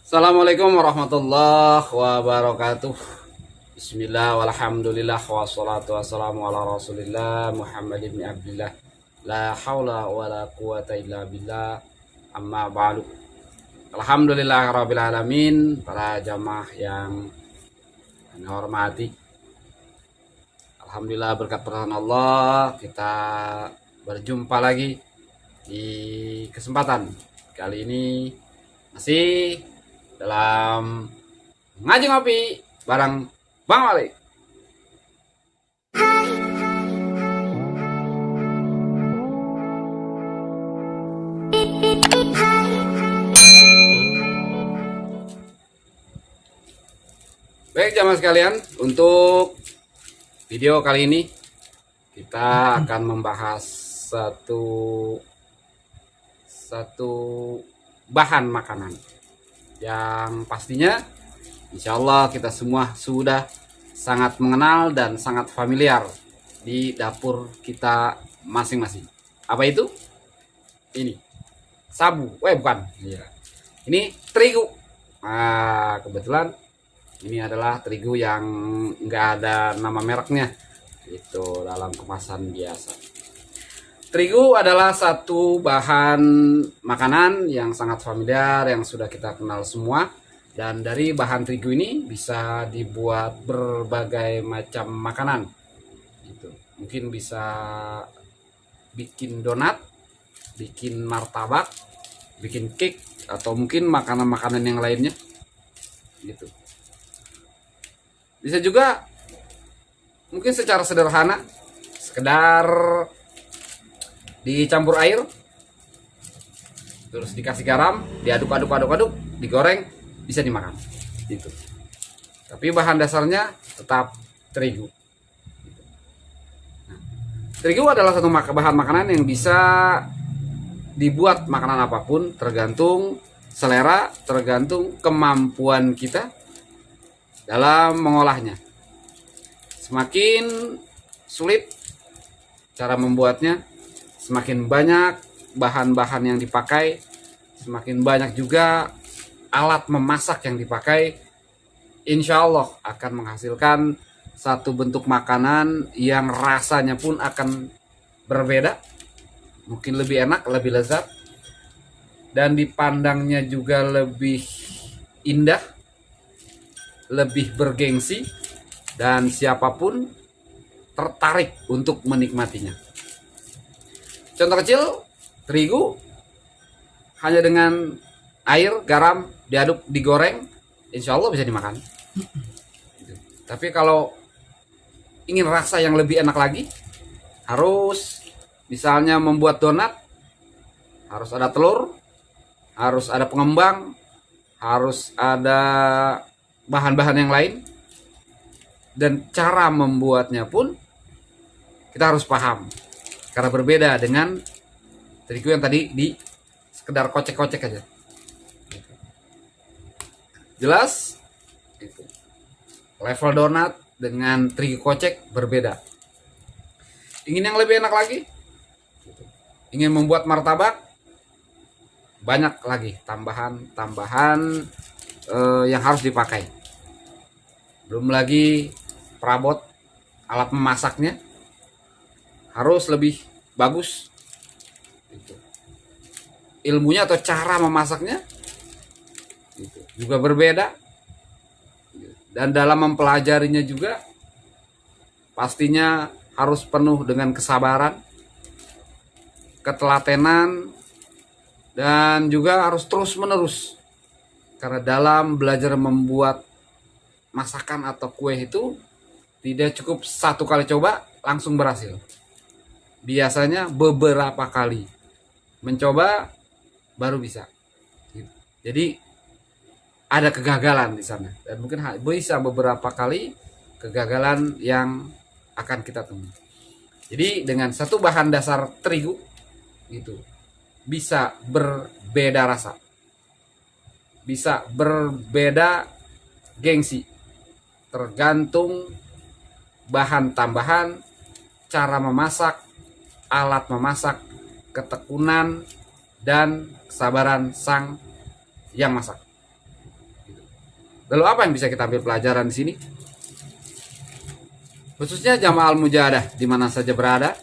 Assalamualaikum warahmatullahi wabarakatuh. Bismillah walhamdulillah wassalatu wassalamu ala rasulillah Muhammad ibn Abdillah. La hawla wa la quwata illa billah. Amma ba'du. Alhamdulillah rabbil alamin. Para jamaah yang kami hormati, alhamdulillah berkat pertolongan Allah kita berjumpa lagi di kesempatan kali ini masih dalam ngaji ngopi bareng Bang Malik. Baik jamaah sekalian, untuk video kali ini kita akan membahas satu bahan makanan yang pastinya insya Allah kita semua sudah sangat mengenal dan sangat familiar di dapur kita masing-masing. Apa itu? Ini sabu. Bukan. Iya. Ini terigu. Nah, kebetulan ini adalah terigu yang nggak ada nama mereknya. Itu dalam kemasan biasa. Terigu adalah satu bahan makanan yang sangat familiar, yang sudah kita kenal semua. Dan dari bahan terigu ini bisa dibuat berbagai macam makanan. Gitu. Mungkin bisa bikin donat, bikin martabak, bikin cake, atau mungkin makanan-makanan yang lainnya. Gitu. Bisa juga mungkin secara sederhana, sekedar dicampur air, terus dikasih garam, diaduk, digoreng, bisa dimakan. Gitu. Tapi bahan dasarnya tetap terigu. Nah, terigu adalah satu bahan makanan yang bisa dibuat makanan apapun, tergantung selera, tergantung kemampuan kita dalam mengolahnya. Semakin sulit cara membuatnya, semakin banyak bahan-bahan yang dipakai, semakin banyak juga alat memasak yang dipakai, insya Allah akan menghasilkan satu bentuk makanan yang rasanya pun akan berbeda, mungkin lebih enak, lebih lezat, dan dipandangnya juga lebih indah, lebih bergengsi, dan siapapun tertarik untuk menikmatinya. Contoh kecil, terigu hanya dengan air, garam, diaduk, digoreng, insya Allah bisa dimakan. Tapi kalau ingin rasa yang lebih enak lagi, harus misalnya membuat donat, harus ada telur, harus ada pengembang, harus ada bahan-bahan yang lain, dan cara membuatnya pun kita harus paham. Karena berbeda dengan terigu yang tadi di sekedar kocek-kocek aja. Jelas? Itu. Level donat dengan terigu kocek berbeda. Ingin yang lebih enak lagi? Ingin membuat martabak? Banyak lagi tambahan yang harus dipakai. Belum lagi perabot, alat memasaknya harus lebih bagus. Ilmunya atau cara memasaknya juga berbeda, dan dalam mempelajarinya juga pastinya harus penuh dengan kesabaran, ketelatenan, dan juga harus terus menerus, karena dalam belajar membuat masakan atau kue itu tidak cukup satu kali coba langsung berhasil. Biasanya beberapa kali mencoba baru bisa. Jadi ada kegagalan di sana, dan mungkin bisa beberapa kali kegagalan yang akan kita temui. Jadi dengan satu bahan dasar terigu itu bisa berbeda rasa, bisa berbeda gengsi, tergantung bahan tambahan, cara memasak, alat memasak, ketekunan, dan kesabaran sang yang masak. Lalu apa yang bisa kita ambil pelajaran di sini? Khususnya jamaah al-mujahadah di mana saja berada,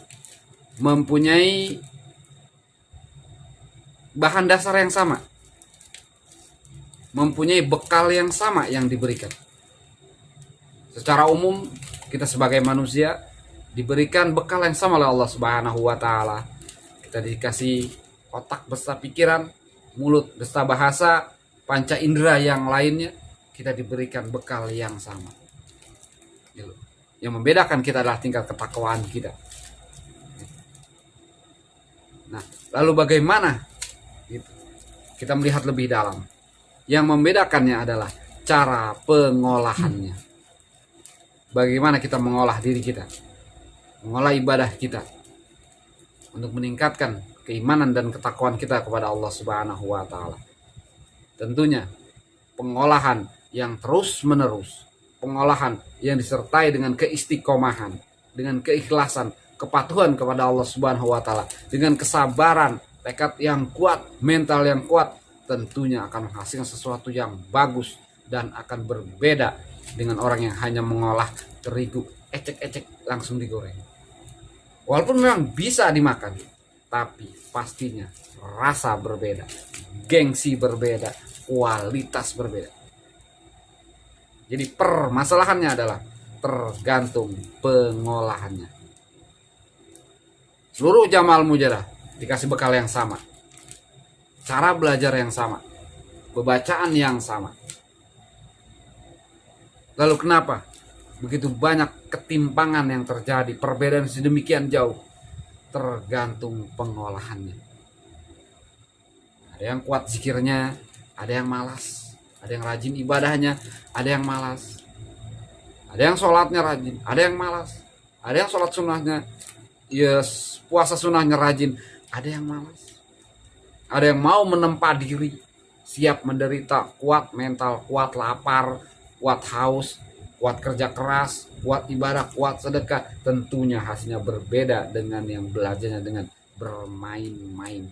mempunyai bahan dasar yang sama, mempunyai bekal yang sama yang diberikan. Secara umum kita sebagai manusia diberikan bekal yang sama oleh Allah Subhanahu wa taala. Kita dikasih otak beserta pikiran, mulut beserta bahasa, panca indera yang lainnya, kita diberikan bekal yang sama. Yang membedakan kita adalah tingkat ketakwaan kita. Nah, lalu bagaimana? Kita melihat lebih dalam. Yang membedakannya adalah cara pengolahannya. Bagaimana kita mengolah diri kita, mengolah ibadah kita, untuk meningkatkan keimanan dan ketakwaan kita kepada Allah Subhanahu wa taala. Tentunya pengolahan yang terus-menerus, pengolahan yang disertai dengan keistiqomahan, dengan keikhlasan, kepatuhan kepada Allah Subhanahu wa taala, dengan kesabaran, tekad yang kuat, mental yang kuat, tentunya akan menghasilkan sesuatu yang bagus dan akan berbeda dengan orang yang hanya mengolah terigu ecek-ecek langsung digoreng. Walaupun memang bisa dimakan, tapi pastinya rasa berbeda, gengsi berbeda, kualitas berbeda. Jadi permasalahannya adalah tergantung pengolahannya. Seluruh jamaah al-mujahadah dikasih bekal yang sama, cara belajar yang sama, pembacaan yang sama. Lalu kenapa begitu banyak ketimpangan yang terjadi, perbedaan sedemikian jauh? Tergantung pengolahannya. Ada yang kuat zikirnya, ada yang malas. Ada yang rajin ibadahnya, ada yang malas. Ada yang sholatnya rajin, ada yang malas. Ada yang sholat sunnahnya, yes, puasa sunnahnya rajin, ada yang malas. Ada yang mau menempa diri, siap menderita, kuat mental, kuat lapar, kuat haus, kuat kerja keras, kuat ibadah, kuat sedekah. Tentunya hasilnya berbeda dengan yang belajarnya dengan bermain-main.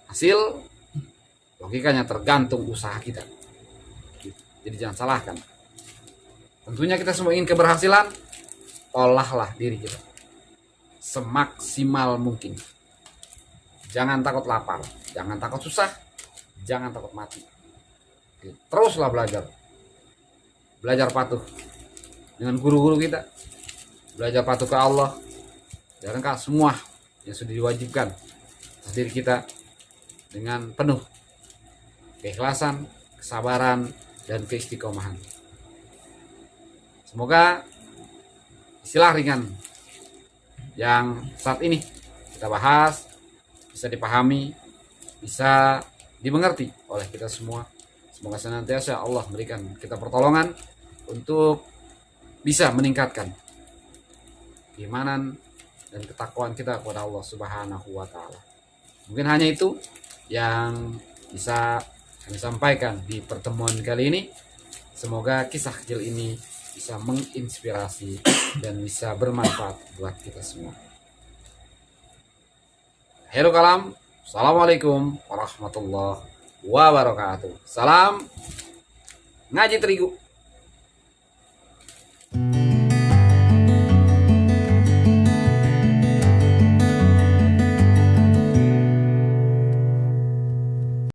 Hasil logikanya tergantung usaha kita. Jadi jangan salahkan. Tentunya kita semua ingin keberhasilan, olahlah diri kita semaksimal mungkin. Jangan takut lapar, jangan takut susah, jangan takut mati. Teruslah belajar. Belajar patuh dengan guru-guru kita. Belajar patuh ke Allah. Dan semua yang sudah diwajibkan atas diri kita dengan penuh keikhlasan, kesabaran, dan keistiqomahan. Semoga istilah ringan yang saat ini kita bahas bisa dipahami, bisa dimengerti oleh kita semua. Semoga senantiasa Allah berikan kita pertolongan untuk bisa meningkatkan keimanan dan ketakwaan kita kepada Allah Subhanahu wa taala. Mungkin hanya itu yang bisa kami sampaikan di pertemuan kali ini. Semoga kisah kecil ini bisa menginspirasi dan bisa bermanfaat buat kita semua. Akhirul kalam, assalamualaikum warahmatullahi wabarakatuh. Salam ngaji terigu.